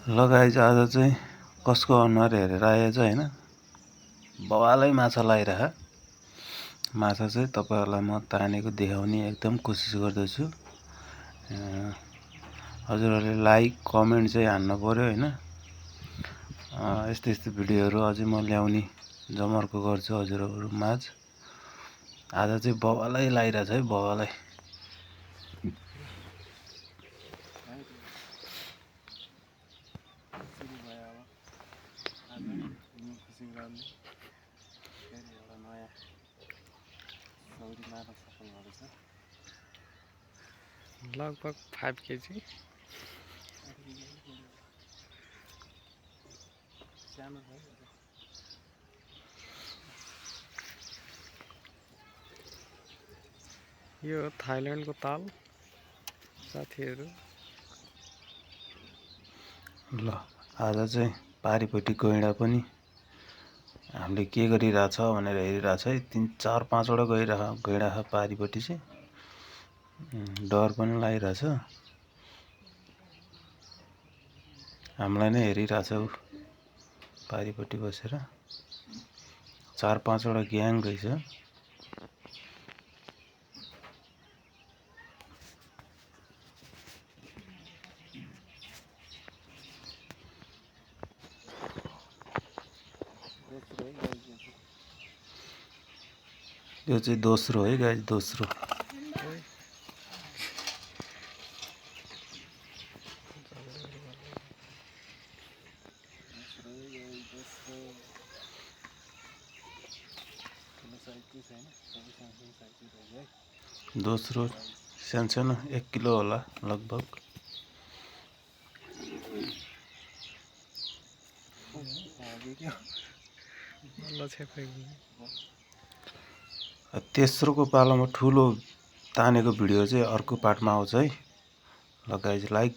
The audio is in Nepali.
ल गाइज आज चाहिँ कसको अनुहार हेरेर आएछ हैन बवालै माछा लाइरह माछा चाहिँ तपाईहरुलाई म तानेको देखाउने एकदम कोसिस गर्दैछु। हजुरहरुले लाइक कमेन्ट चाहिँ हान्न पर्यो हैन। यस्तो भिडियोहरु अझै म ल्याउने जमर्को गर्छु हजुरहरु माझ। आज चाहिँ बवालै लाइरहेछ है बवालै। लगभग 5 केजी यो थाइल्यान्डको ताल साथीहरु। ल आज चाहिँ पारिपट्टि गैंडा पनि हामीले के गरिरहेछ भनेर हेरिरहेछ है। 3-4-5 वटा गैंडा छ पारिपट्टि चाहिँ डर पनि लागिरहेछ। हामीलाई नै हेरिरहेछ उ पारिपट्टि बसेर। 4-5 वटा ग्याङ रहेछ। यो चाहिँ दोस्रो है गाइस, दोस्रो। दोस्रो सानो 1 किलो होला लगभग। तेस्रोको पालोमा ठुलो तानेको भिडियो चाहिँ अर्को पार्टमा आउँछ है। ल गाइज लाइक